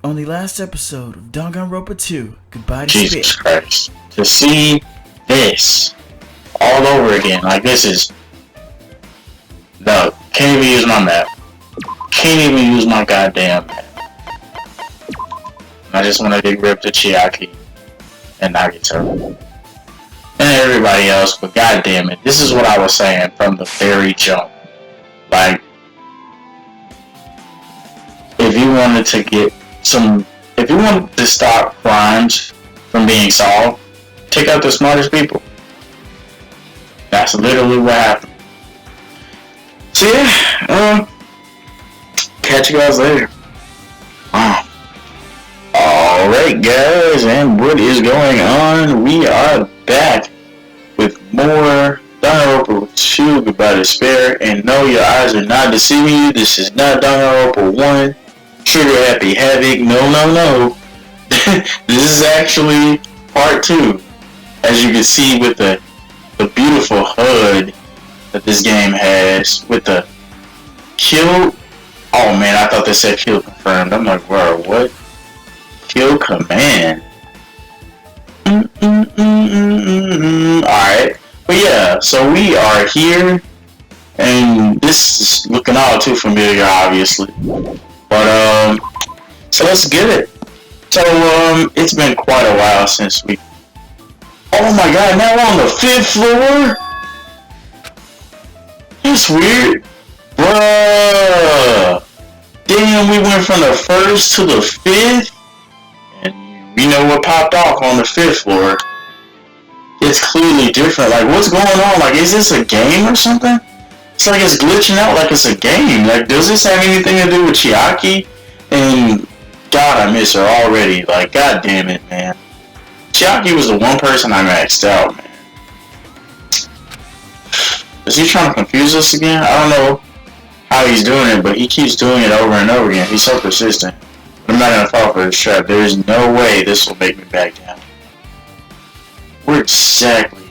on the last episode of DanganRonpa 2, Goodbye to Jesus Spit. Christ. To see this all over again, like this is... No, can't even use my map. Can't even use my goddamn map. I just want to get rid of Chiaki and Nagito. And everybody else, but goddamn it, this is what I was saying from the very jump. Like, if you wanted to get some... If you wanted to stop crimes from being solved, take out the smartest people. That's literally what happened. So yeah, catch you guys later. Wow. Alright guys, and what is going on? We are back with more DanganRonpa 2, Goodbye to Spare, and no, your eyes are not deceiving you. This is not DanganRonpa 1, Trigger Happy Havoc. No. This is actually part 2. As you can see with the beautiful HUD that this game has, with the kill. Oh man, I thought they said kill confirmed. I'm like, bro, what? Kill command. Alright. But yeah, so we are here, and this is looking all too familiar, obviously. But, so let's get it. So, it's been quite a while since we... Oh my god, now we're on the 5th floor? That's weird. Bruh. Damn, we went from the 1st to the 5th? And you know what popped off on the 5th floor? It's clearly different. Like, what's going on? Like, is this a game or something? It's like it's glitching out like it's a game. Like, does this have anything to do with Chiaki? And, God, I miss her already. Like, god damn it, man. Chiaki was the one person I maxed out, man. Is he trying to confuse us again? I don't know how he's doing it, but he keeps doing it over and over again. He's so persistent. But I'm not gonna fall for this trap. There's no way this will make me back down. Where exactly?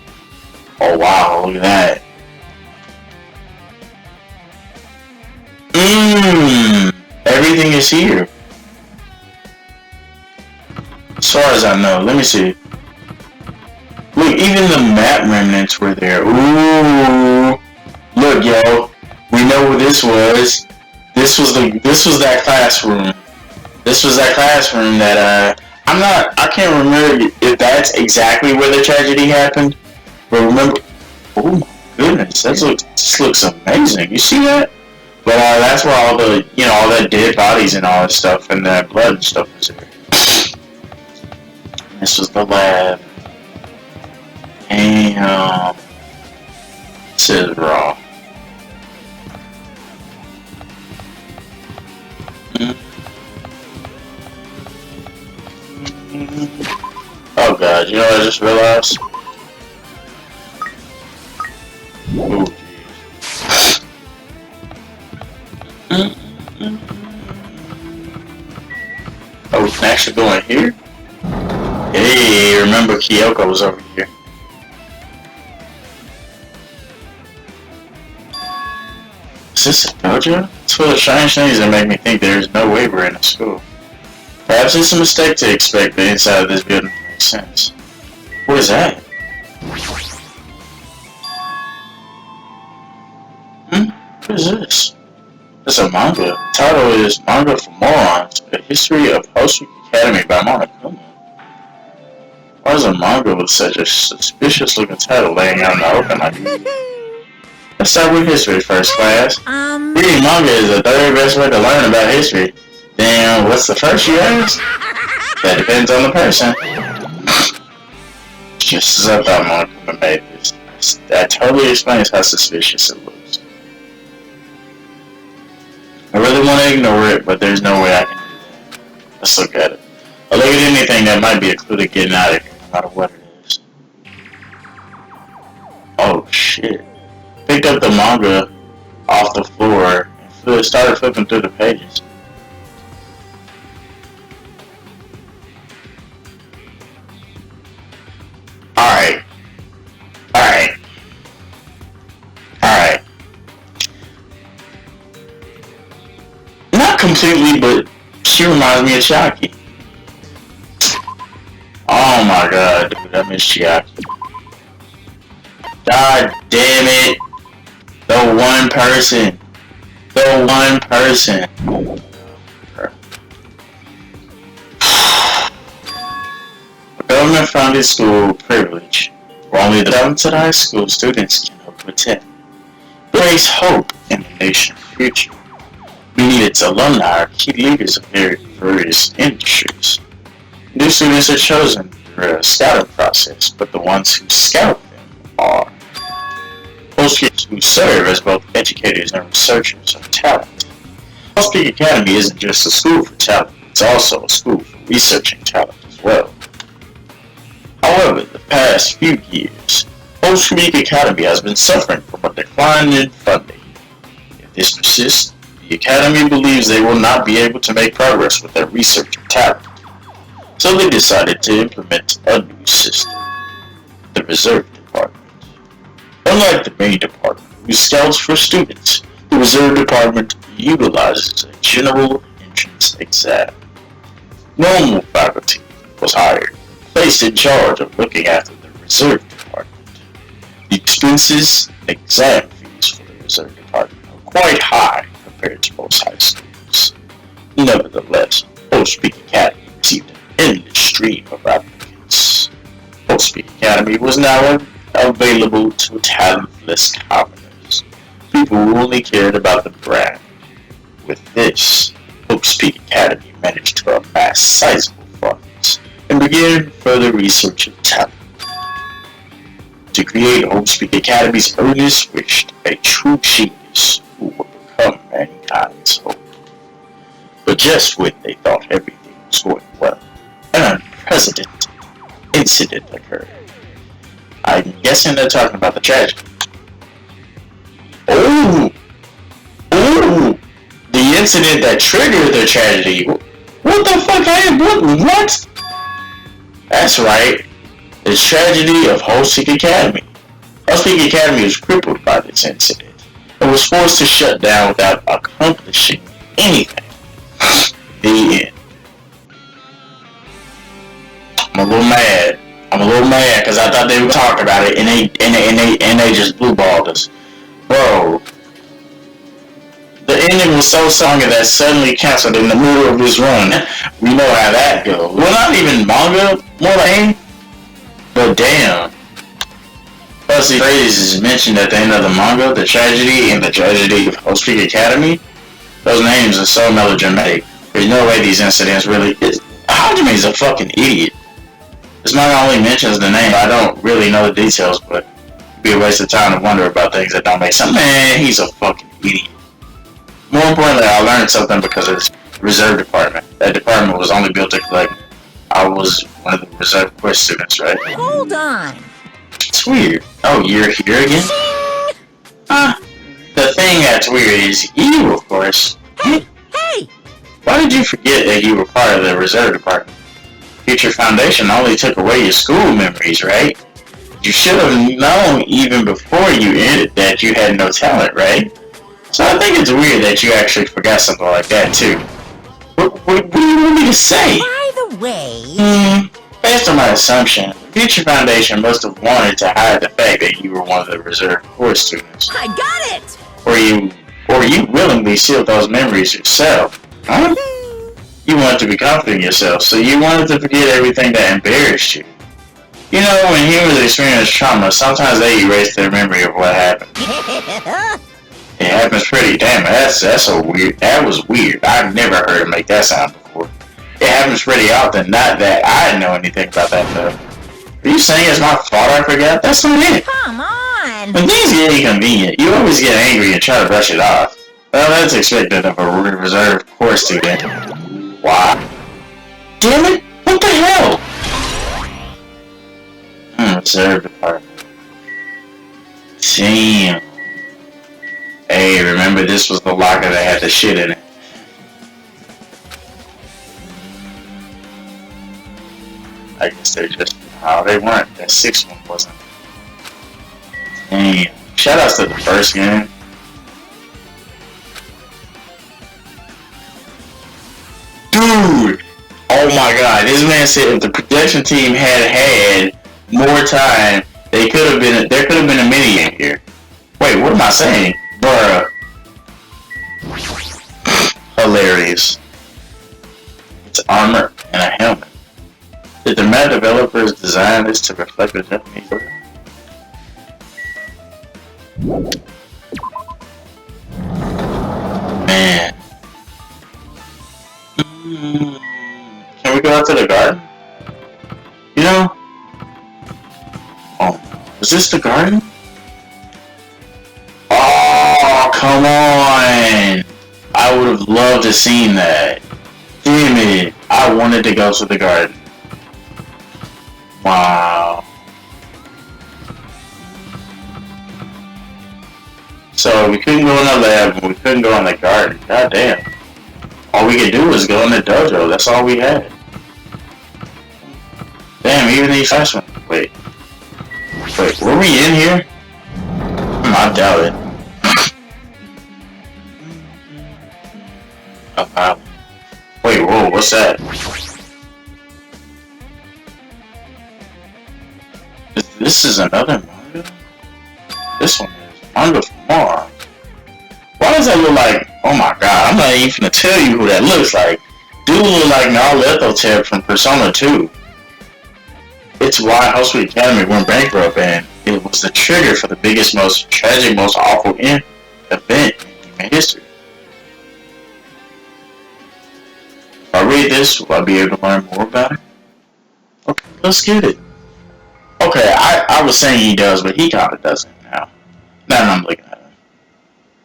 Oh wow, look at that. Everything is here. As far as I know, let me see. Look, even the map remnants were there. Ooh, look, yo, we know what this was. This was that classroom. This was that classroom that I can't remember if that's exactly where the tragedy happened. But remember, oh my goodness, this looks amazing. You see that? But that's where all the all that dead bodies and all that stuff and that blood and stuff was there. This was the lab. Damn. This is raw. Oh god, you know what I just realized? Oh jeez. Oh, we can actually go in here? Hey, remember Kyoko was over here. Is this a dojo? It's full of strange things that make me think there's no way we're in a school. Perhaps it's a mistake to expect the inside of this building to make sense. What is that? What is this? It's a manga. The title is Manga for Morons, A History of Post-Week Academy by Monokuma. Why is a manga with such a suspicious looking title laying out in the open like this? Let's start with history first, class. Reading manga is the third best way to learn about history. Then, what's the first, you ask? That depends on the person. Just as I thought Monokuma made this. That totally explains how suspicious it looks. I really want to ignore it, but there's no way I can do that. Let's look at it. I'll look at anything that might be a clue to getting out of here, no matter what it is. Oh shit. Picked up the manga off the floor and started flipping through the pages. Alright. Not completely, but She reminds me of Chiaki. Oh my god, dude, I miss Chiaki. God damn it. The one person. The one person. A government-funded school privilege, where only the talented high school students can hope to attend, brings hope in the nation's future. Many of its alumni are key leaders of various industries. New students are chosen through a scouting process, but the ones who scout them are host speakers who serve as both educators and researchers of talent. Host Peak Academy isn't just a school for talent, it's also a school for researching talent as well. However, the past few years, Host Peak Academy has been suffering from a decline in funding. If this persists, the Academy believes they will not be able to make progress with their research of talent. So they decided to implement a new system, the Reserve Department. Unlike the main department, which scouts for students, the Reserve Department utilizes a general entrance exam. Normal faculty was hired, placed in charge of looking after the Reserve Department. The expenses and exam fees for the Reserve Department are quite high compared to most high schools. Nevertheless, Host Peak Academy received an endless stream of applicants. Host Peak Academy was now available to talentless commoners, people who only cared about the brand. With this, Host Peak Academy managed to amass sizable funds and began further research of talent. To create Host Peak Academy's earnest wish to a true genius who would become mankind's hope. But just when they thought everything was going well, an unprecedented incident occurred. I'm guessing they're talking about the tragedy. Oh! The incident that triggered the tragedy. What the fuck happened? What? That's right. The tragedy of Host Peak Academy. Host Peak Academy was crippled by this incident and was forced to shut down without accomplishing anything. The end. I'm a little mad because I thought they would talk about it and they just blue-balled us. Bro, the ending was so sung that suddenly canceled in the middle of this run. We know how that goes. Well, not even manga, more like, but damn. Plus, the phrases mentioned at the end of the manga, the tragedy and the tragedy of Host Peak Academy. Those names are so melodramatic. There's no way these incidents really. Hajime is a fucking idiot. This manga only mentions the name. I don't really know the details, but it'd be a waste of time to wonder about things that don't make sense. Man, he's a fucking idiot. More importantly, I learned something because of this Reserve Department. That department was only built to collect. I was one of the Reserve Corps students, right? Hold on. It's weird. Oh, you're here again? The thing that's weird is you, of course. Hey! Why did you forget that you were part of the Reserve Department? Future Foundation only took away your school memories, right? You should have known even before you ended that you had no talent, right? So I think it's weird that you actually forgot something like that, too. What do you want me to say? By the way... Based on my assumption, the Future Foundation must have wanted to hide the fact that you were one of the Reserve Corps students. I got it! Or you willingly sealed those memories yourself. Huh? You wanted to be confident in yourself, so you wanted to forget everything that embarrassed you. You know, when humans experience trauma, sometimes they erase their memory of what happened. It happens pretty damn. That's so weird. That was weird. I've never heard it make that sound before. It happens pretty often. Not that I didn't know anything about that though. Are you saying it's my fault I forgot? That's not it. Come on! When things get inconvenient, you always get angry and try to brush it off. Well, that's expected of a Reserve Corps student. Why? Damn it! What the hell? Reserve Department. Damn. Hey, remember this was the locker that had the shit in it. I guess they just... Oh, they weren't. That 6th one wasn't. Damn. Shoutouts to the first game. Dude! Oh my god, this man said if the production team had more time, there could have been a mini game here. Wait, what am I saying? Bruh. Hilarious. It's armor and a helmet. Did the mad developers design this to reflect the Japanese look? Man. Can we go out to the garden? You know? Oh, is this the garden? Oh, come on! I would have loved to seen that. Damn it! I wanted to go to the garden. Wow. So we couldn't go in the lab and we couldn't go in the garden. God damn. All we could do was go in the dojo. That's all we had. Damn, even these freshmen. Wait, were we in here? I doubt it. Oh, wow. Wait, whoa, what's that? This is another manga? This one is Manga for Morons. Why does that look like? Oh my god, I'm not even gonna tell you who that looks like. Dude look like Naruto from Persona 2. It's why House Academy went bankrupt, and it was the trigger for the biggest, most tragic, most awful event in human history. If I read this, will I be able to learn more about it? Okay, let's get it. Okay, I was saying he does, but he kind of doesn't now. Now that I'm looking at him.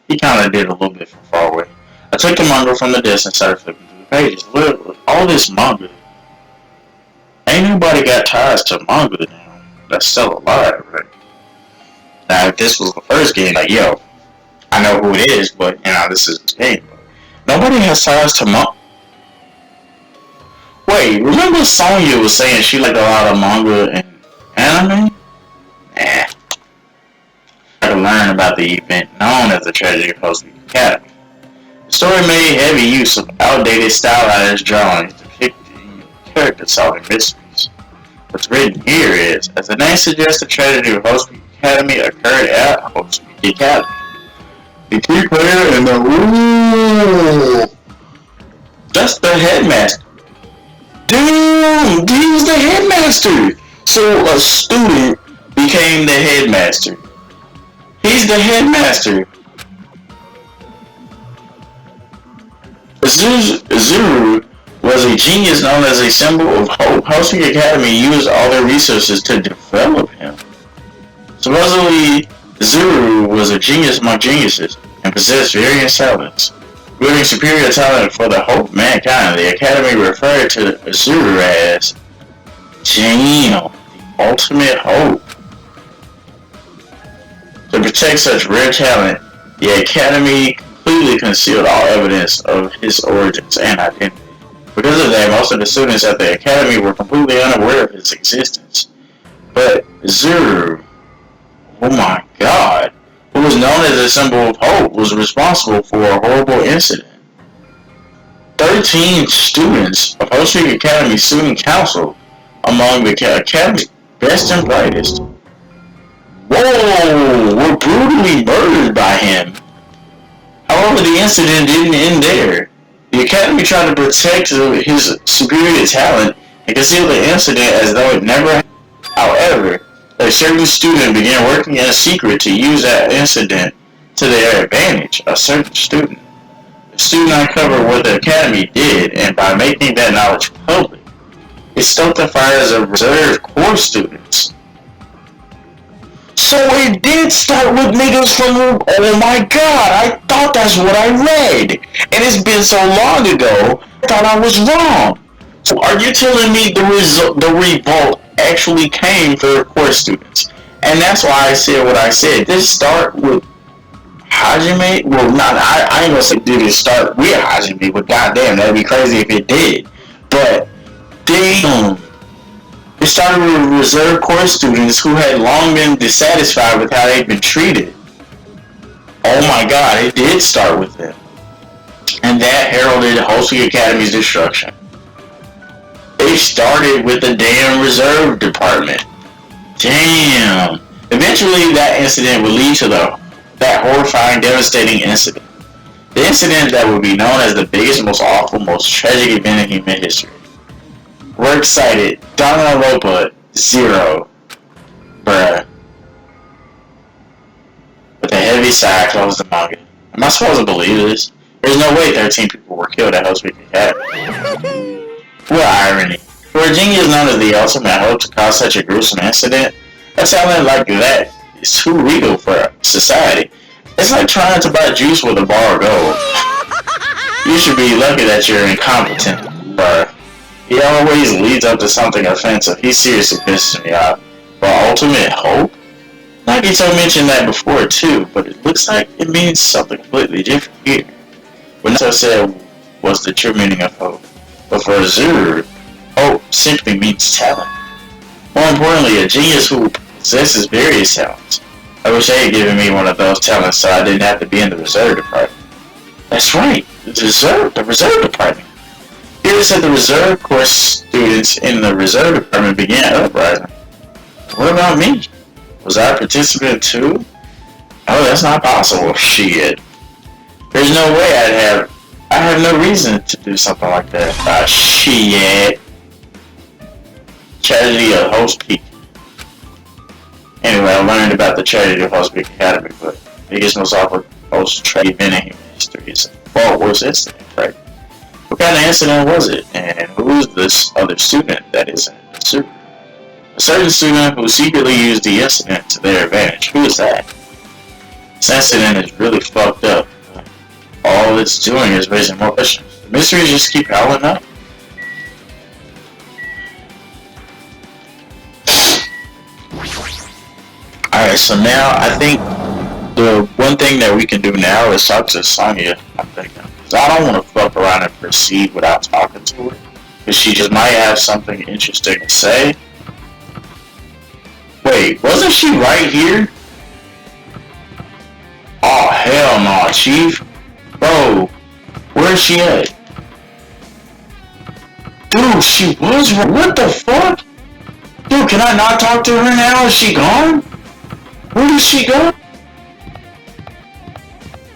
He kind of did a little bit from far away. I took the manga from the desk and started flipping through the pages. Look, all this manga. Ain't nobody got ties to manga now. That's still alive, right? Now, if this was the first game, like, yo, I know who it is, but, you know, this is the game. Nobody has ties to manga. Wait, remember Sonya was saying she liked a lot of manga and anime? Nah. I had to learn about the event known as the Tragedy of Host Academy. The story made heavy use of outdated stylized drawings depicting character-solving mysteries. What's written here is, as the name suggests, the Tragedy of Host Academy occurred at Host Academy. The key player in the room. That's the headmaster. Dude, he was the headmaster. So a student became the headmaster. He's the headmaster. Zuru was a genius known as a symbol of hope. Hosting Academy used all their resources to develop him. Supposedly, Zuru was a genius among geniuses and possessed various talents. Wielding superior talent for the hope of mankind, the Academy referred to Zuru as the ultimate hope. To protect such rare talent, the Academy completely concealed all evidence of his origins and identity. Because of that, most of the students at the Academy were completely unaware of his existence. But Zuru, oh my god, who was known as a symbol of hope, was responsible for a horrible incident. 13 students of Hosting Academy Student Council among the Academy's best and brightest. Whoa! Were brutally murdered by him. However, the incident didn't end there. The Academy tried to protect his superior talent and conceal the incident as though it never happened. However, a certain student began working in secret to use that incident to their advantage. A certain student. The student uncovered what the Academy did, and by making that knowledge public, it stoked the fires of reserve core students. So it did start with niggas from, oh my god, I thought that's what I read. And it's been so long ago, I thought I was wrong. So are you telling me the revolt actually came for core students? And that's why I said what I said. This start with Hajime, well, I ain't gonna say did it start with Hajime, but goddamn, that'd be crazy if it did. But, damn. It started with reserve core students who had long been dissatisfied with how they'd been treated. Oh my god, it did start with them. And that heralded Hosting Academy's destruction. story started with the damn reserve department. Damn. Eventually, that incident would lead to that horrifying, devastating incident. The incident that would be known as the biggest, most awful, most tragic event in human history. We're excited. DanganRonpa 0. Bruh. With a heavy sigh, closed the manga. Am I supposed to believe this? There's no way 13 people were killed at Hope's Peak Academy. What irony. For a genius known as the ultimate hope to cause such a gruesome incident, a talent like that is too regal for society. It's like trying to buy juice with a bar of gold. You should be lucky that you're incompetent, bruh. He always leads up to something offensive. He seriously pisses me off. For ultimate hope? Nagito mentioned that before too, but it looks like it means something completely different here. What Nato said was the true meaning of hope. But for Azure, hope simply means talent. More importantly, a genius who possesses various talents. I wish they had given me one of those talents so I didn't have to be in the reserve department. That's right, the reserve department. Here it said the reserve course students in the reserve department began uprising. What about me? Was I a participant too? Oh, that's not possible. Shit. There's no way I have no reason to do something like that. Ah, shit. Tragedy of Hope's Peak. Anyway, I learned about the tragedy of Hope's Peak Academy, but biggest, most awful, most tragic event in human history is a far worse incident, right? What kind of incident was it? And who is this other student that isn't a super? A certain student who secretly used the incident to their advantage. Who is that? This incident is really fucked up. All it's doing is raising more questions. The mysteries just keep piling up. Alright, so now I think the one thing that we can do now is talk to Sonya, I'm thinking. Because I don't want to fuck around and proceed without talking to her. Because she just might have something interesting to say. Wait, wasn't she right here? Oh, hell no, Chief. Bro, where's she at? Dude, she was right. What the fuck? Dude, can I not talk to her now? Is she gone? Where did she go?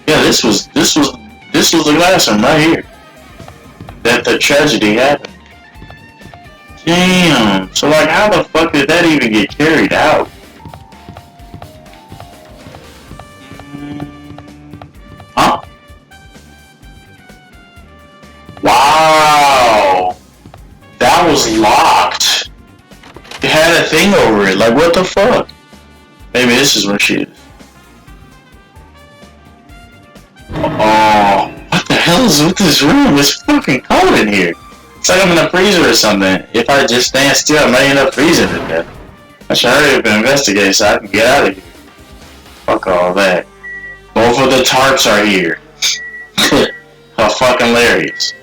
Yeah, this was the last one right here. That the tragedy happened. Damn. So like, how the fuck did that even get carried out? Huh? Wow. That was locked. It had a thing over it. Like, what the fuck? Maybe this is where she is. Oh, what the hell is with this room? It's fucking cold in here. It's like I'm in a freezer or something. If I just stand still, I might end up freezing to death. I should hurry up and investigate so I can get out of here. Fuck all that. Both of the tarps are here. How fucking hilarious.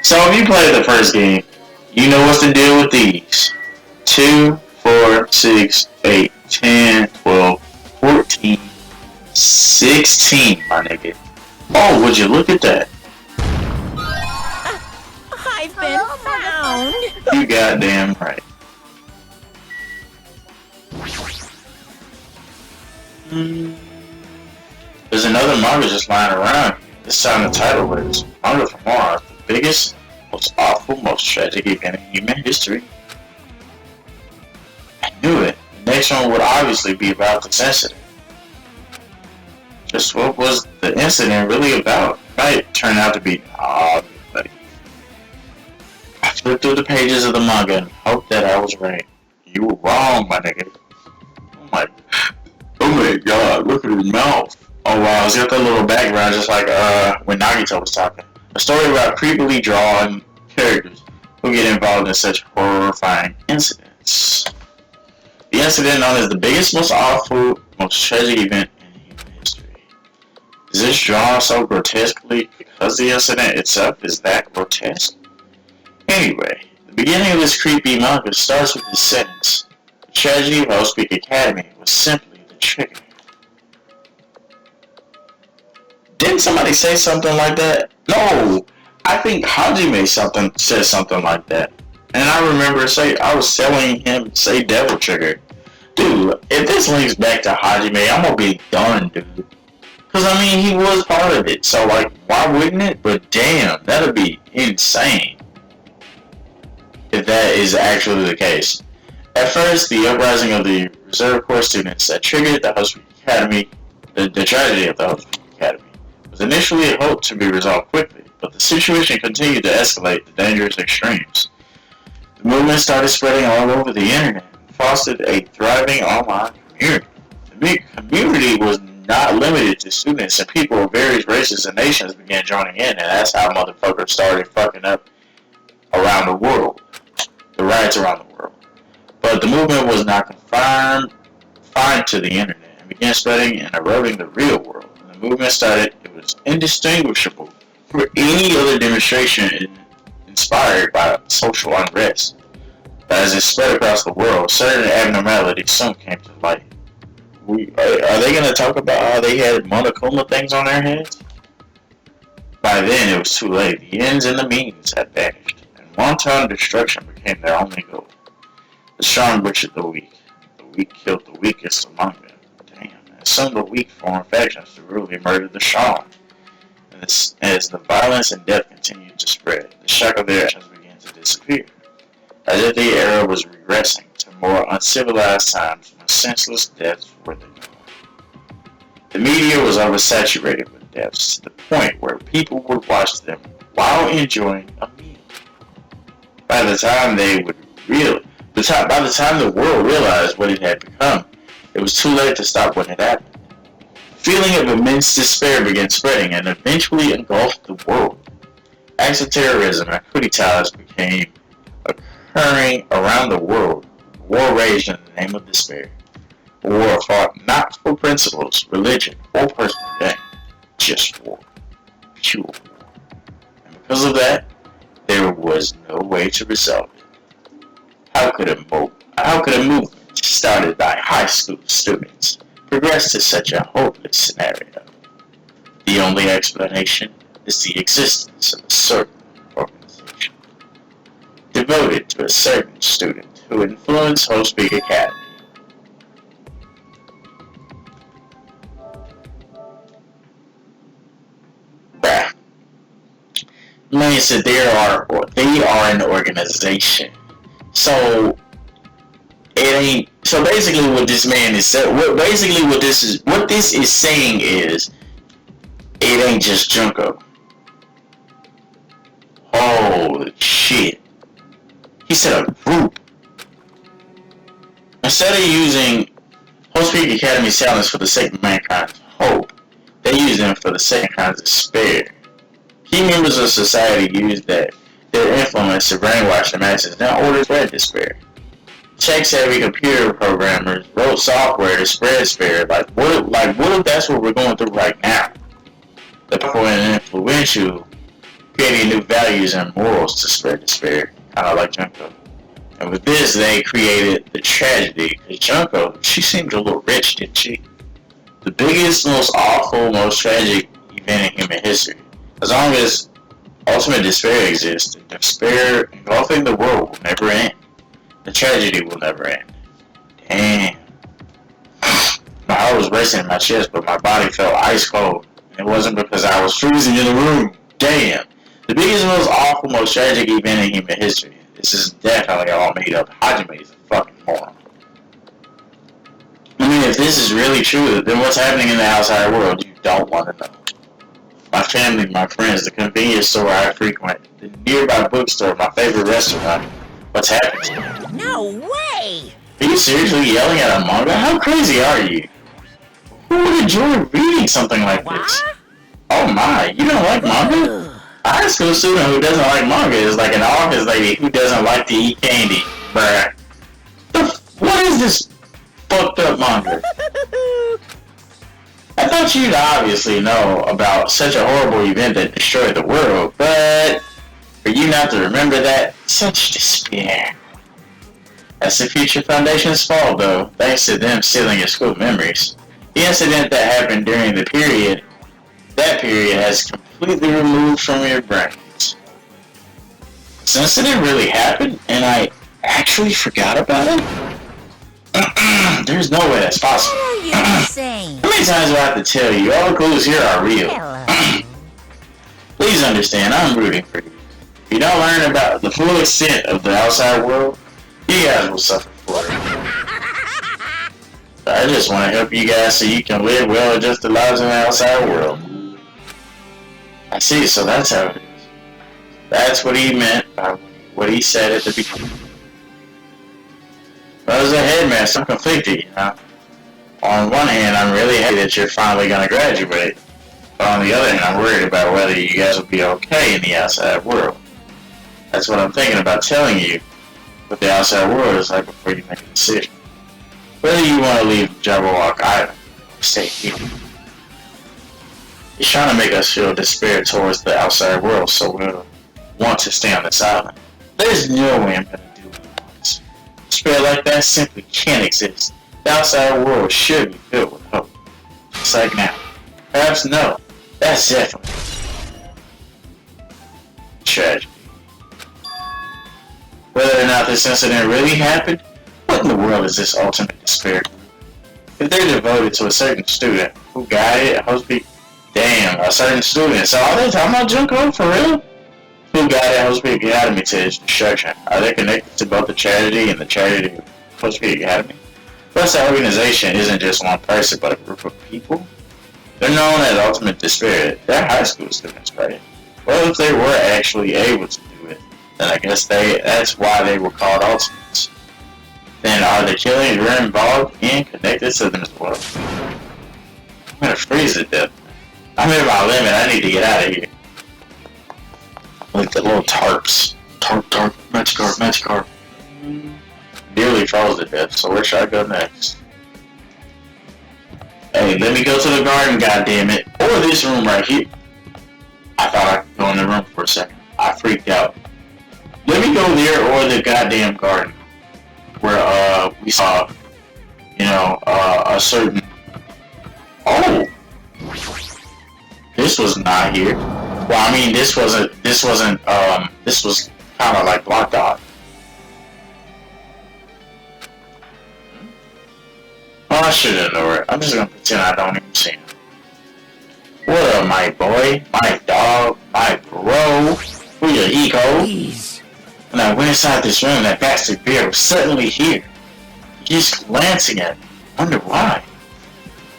So if you played the first game, you know what's the deal with these. 2, 4, 6, 8, 10, 12, 14, 16, my nigga. Oh, would you look at that? I've been found. You goddamn right. There's another manga just lying around. This time the title is Manga from Morons, the biggest, most awful, most tragic event in human history. I knew it. The next one would obviously be about this incident. Just what was the incident really about? It might turn out to be buddy. I flipped through the pages of the manga and hoped that I was right. You were wrong, my nigga. Oh my god, look at his mouth. Oh wow, it's got that little background just like when Nagito was talking. A story about creepily drawn characters who get involved in such horrifying incidents. The incident known as the biggest, most awful, most tragic event in human history. Is this drawn so grotesquely because the incident itself is that grotesque? Anyway, the beginning of this creepy manga starts with this sentence. The tragedy of Hope's Peak Academy was simply the trigger. Didn't somebody say something like that? No! I think Hajime said something like that. And I remember I was telling him, say Devil Trigger. Dude, if this links back to Hajime, I'm gonna be done, dude. Cause I mean, he was part of it, so like, why wouldn't it? But damn, that'd be insane if that is actually the case. At first, the uprising of the Reserve Corps students that triggered the Host Academy, the tragedy of the Host Academy, was initially hoped to be resolved quickly, but the situation continued to escalate to dangerous extremes. The movement started spreading all over the internet and fostered a thriving online community. The community was not limited to students, and people of various races and nations began joining in, and that's how motherfuckers started fucking up around the world. The riots around the world. But the movement was not confined to the internet and began spreading and eroding the real world. When the movement started, it was indistinguishable from any other demonstration inspired by social unrest. But as it spread across the world, certain abnormalities soon came to light. Are they going to talk about how they had Monokuma things on their heads? By then, it was too late. The ends and the means had vanished, and wanton destruction became their only goal. The strong butchered the weak. The weak killed the weakest among them. Damn. And soon the weak formed factions to brutally murder the strong. And as the violence and death continued to spread, the shock of their actions began to disappear. As if the era was regressing to more uncivilized times when senseless deaths were the norm. The media was oversaturated with deaths to the point where people would watch them while enjoying a meal. By the time the world realized what it had become, it was too late to stop what had happened. A feeling of immense despair began spreading and eventually engulfed the world. Acts of terrorism and coup d'etats began occurring around the world. War raged in the name of despair. A war fought not for principles, religion, or personal gain, just war. Pure war. And because of that, there was no way to resolve it. How could a movement started by high school students progress to such a hopeless scenario? The only explanation is the existence of a certain organization devoted to a certain student who influenced Host Big Academy. Man said they are an organization. So it ain't. So basically, what this man is saying, what this is saying is, it ain't just Junko. Holy shit! He said a group. Instead of using Host Peak Academy's talents for the sake of mankind's hope, they use them for the sake of mankind's despair. Key members of society use their influence to brainwash the masses in order to spread despair. Tech-savvy computer programmers wrote software to spread despair. Like what if that's what we're going through right now? The powerful and influential creating new values and morals to spread despair, kind of like Junko. And with this, they created the tragedy. Because Junko, she seemed a little rich, didn't she? The biggest, most awful, most tragic event in human history. As long as ultimate despair exists, the despair engulfing the world will never end. The tragedy will never end. Damn. My heart was racing in my chest, but my body felt ice cold. And it wasn't because I was freezing in the room. Damn. The biggest, most awful, most tragic event in human history. This is definitely all made up. Hajime is a fucking moron. I mean, if this is really true, then what's happening in the outside world, you don't want to know. My family, my friends, the convenience store I frequent, the nearby bookstore, my favorite restaurant. What's happening? No way! Are you seriously yelling at a manga? How crazy are you? Who would enjoy reading something like this? Oh my, you don't like manga? A high school student who doesn't like manga is like an office lady who doesn't like to eat candy. Bruh. What is this fucked up manga? I thought you'd obviously know about such a horrible event that destroyed the world, but for you not to remember that, such despair. That's the future foundation's fault though, thanks to them stealing your school memories. The incident that happened during that period has completely removed from your brains. since it didn't really happen, and I actually forgot about it, there's no way that's possible. What are you saying? How many times do I have to tell you? All the clues here are real. Please understand, I'm rooting for you. If you don't learn about the full extent of the outside world, you guys will suffer for it. I just want to help you guys so you can live well-adjusted lives in the outside world. I see, so that's how it is. That's what he meant by what he said at the beginning. Well, as a headmaster, I'm conflicted, you know. On one hand, I'm really happy that you're finally going to graduate. But on the other hand, I'm worried about whether you guys will be okay in the outside world. That's what I'm thinking about telling you what the outside world is like before you make a decision. Whether you want to leave Jabberwock Island or stay here. He's trying to make us feel despair towards the outside world, so we'll want to stay on this island. There's no way I'm going to do this. Despair like that simply can't exist. The outside world should be filled with hope. Just like now. Perhaps no. That's definitely tragedy. Whether or not this incident really happened, what in the world is this ultimate despair? If they're devoted to a certain student who guided a host damn, a certain student. So are they talking about Junko for real? Who guided Host Peak Academy to its destruction? Are they connected to both the tragedy and the tragedy of Host Peak Academy? Plus, the organization isn't just one person, but a group of people. They're known as Ultimate Despair. They're high school students, right? Well, if they were actually able to do it, then I guess that's why they were called Ultimates. Then are the killings we're involved in connected to them as well? I'm gonna freeze to death. I'm at my limit. I need to get out of here. Like the little tarps. Tarp, Magikarp. Nearly froze to death, so where should I go next? Hey, let me go to the garden, goddammit. Or this room right here. I thought I could go in the room for a second. I freaked out. Let me go there or the goddamn garden. Where, we saw, you know, a certain... Oh! This was not here. Well, I mean, this was kind of like blocked off. Oh, I shouldn't know it. I'm just gonna pretend I don't even see him. What up, my boy? My dog? My bro? Who your ego? Please. When I went inside this room, that bastard bear was suddenly here. Just glancing at me. Wonder why.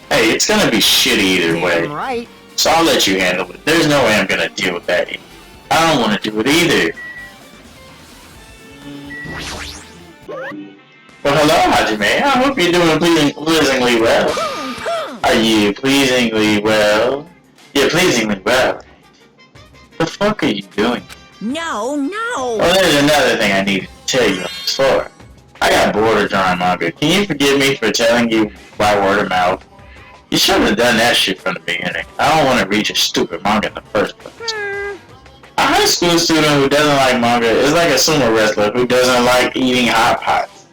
Hey, it's gonna be shitty either way. Right. So I'll let you handle it. There's no way I'm gonna deal with that. I don't want to do it either. Well, hello, Hajime. I hope you're doing pleasingly well. Are you pleasingly well? You're pleasingly well. The fuck are you doing? No. Well, there's another thing I need to tell you on this floor. I got bored of drawing manga. Can you forgive me for telling you by word of mouth? You should have done that shit from the beginning. I don't want to read your stupid manga in the first place. A high school student who doesn't like manga is like a sumo wrestler who doesn't like eating hot pots.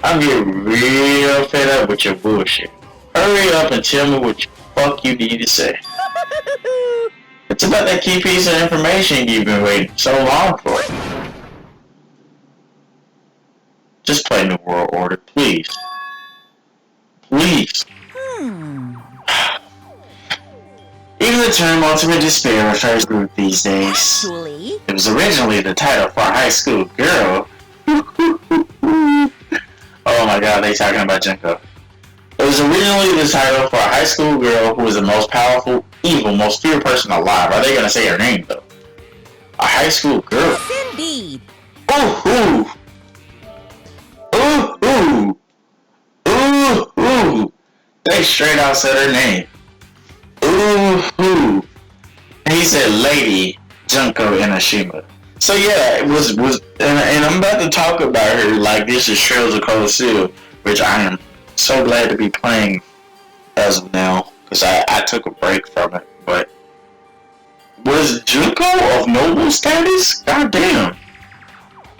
I'm getting real fed up with your bullshit. Hurry up and tell me what the fuck you need to say. It's about that key piece of information you've been waiting so long for. Just play New World Order, please. Please. Even the term Ultimate Despair refers to group these days. Actually, It was originally the title for a high school girl. Oh my god, they talking about Junko. It was originally the title for a high school girl who was the most powerful, evil, most feared person alive. Are they gonna say her name though? A high school girl. yes, indeed. Ooh. They straight out said her name. Ooh. He said Lady Junko Inoshima. So yeah, it was and I'm about to talk about her like this is Trails of Cold Steel, which I am so glad to be playing as of now, because I took a break from it. But was Junko of noble status? God damn.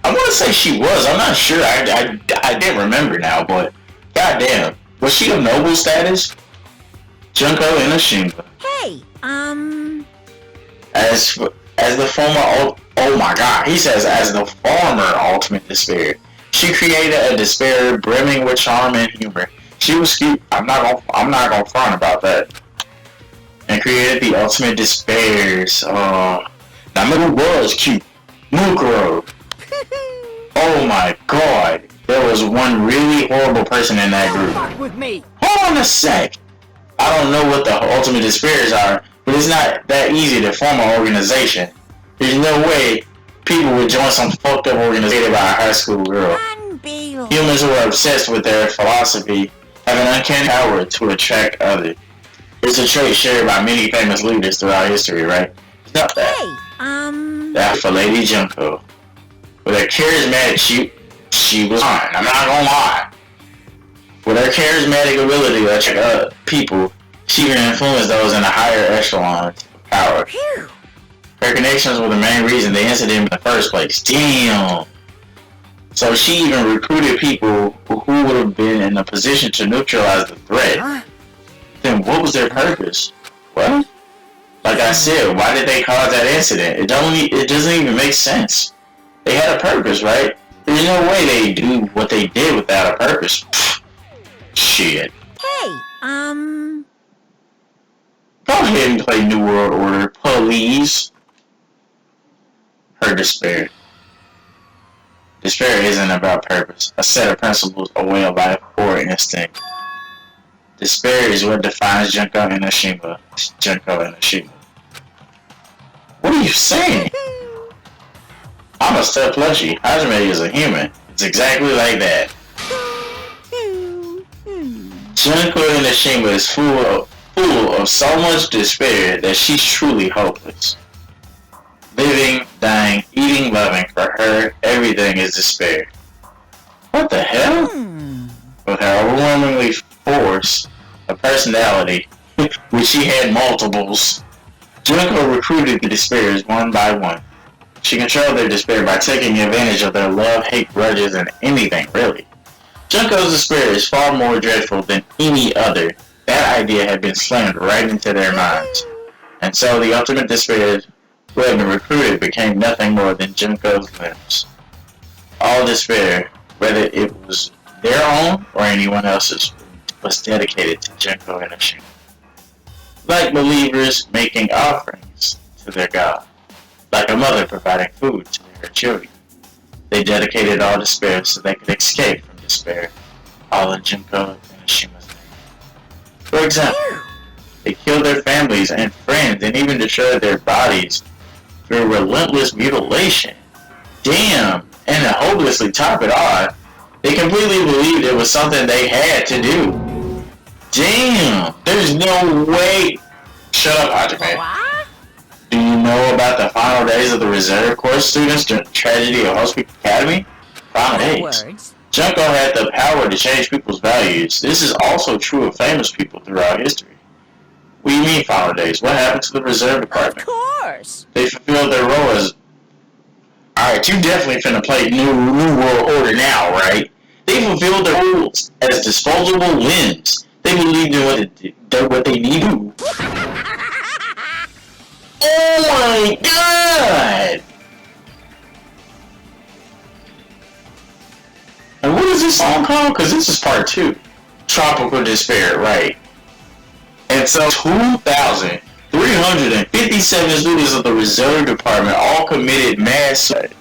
I want to say she was. I'm not sure. I didn't remember now, but goddamn, was she of noble status? Junko Inoshima. Hey, as the oh my god, he says, as the former ultimate despair. She created a despair brimming with charm and humor. She was cute. I'm not gonna front about that. And created the ultimate despairs. Now who was cute? Mukuro. Oh my god. There was one really horrible person in that group. Fuck with me. Hold on a sec. I don't know what the ultimate despairs are, but it's not that easy to form an organization. There's no way people would join some fucked up organization by a high school girl. Humans who are obsessed with their philosophy have an uncanny power to attract others. It's a trait shared by many famous leaders throughout history, right? It's not that. Hey, That for Lady Junko. With her charismatic, she was fine. I'm not gonna lie. With her charismatic ability to attract people, she can influence those in the higher echelons of power. phew. Her connections were the main reason the incident in the first place. Damn! So she even recruited people who would have been in a position to neutralize the threat. Huh? Then what was their purpose? What? Like I said, why did they cause that incident? It doesn't even make sense. They had a purpose, right? There's no way they do what they did without a purpose. Pfft. Shit. Hey, Go ahead and play New World Order, please. Her despair. Despair isn't about purpose, a set of principles, a way of life, or instinct. Despair is what defines Junko Enoshima. What are you saying? I'm a step plushy. Hajime is a human. It's exactly like that. Junko Enoshima is full of so much despair that she's truly hopeless. Living, dying, eating, loving, for her, everything is despair. What the hell? With her overwhelmingly force of personality, which she had multiples, Junko recruited the despairs one by one. She controlled their despair by taking advantage of their love, hate, grudges, and anything, really. Junko's despair is far more dreadful than any other. That idea had been slammed right into their minds. And so the ultimate despair who had been recruited became nothing more than Junko's limbs. All despair, whether it was their own or anyone else's, was dedicated to Junko Enoshima. Like believers making offerings to their god. Like a mother providing food to her children. They dedicated all despair so they could escape from despair, all in Junko Enoshima's name. For example, they killed their families and friends and even destroyed their bodies through relentless mutilation. Damn! And to hopelessly top it off, they completely believed it was something they had to do. Damn! There's no way! Shut up, Hajime. What? Do you know about the final days of the reserve corps students during the tragedy of Host Peak Academy? Final days. Words. Junko had the power to change people's values. This is also true of famous people throughout history. What do you mean final days? What happened to the reserve Of department? course. They fulfilled their role as... Alright, you definitely finna play New World Order now, right? They fulfilled their roles as disposable limbs. They believed in what they need to do. Oh my god! And what is this song called? Because this is part 2. Tropical Despair, right? And so 2,357 students of the Reserve Department all committed mass suicide.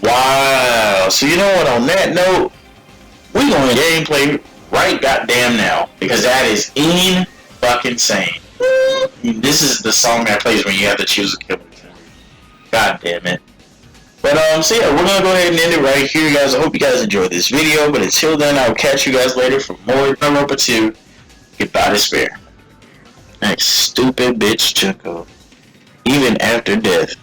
Wow. So you know what, on that note, we're going to gameplay right goddamn now. Because that is in-fucking-sane. This is the song that plays when you have to choose a killer. God damn it. But so yeah, we're gonna go ahead and end it right here, guys. I hope you guys enjoyed this video. But until then, I'll catch you guys later for more DanganRonpa 2. Goodbye, despair. That stupid bitch Junko. Even after death.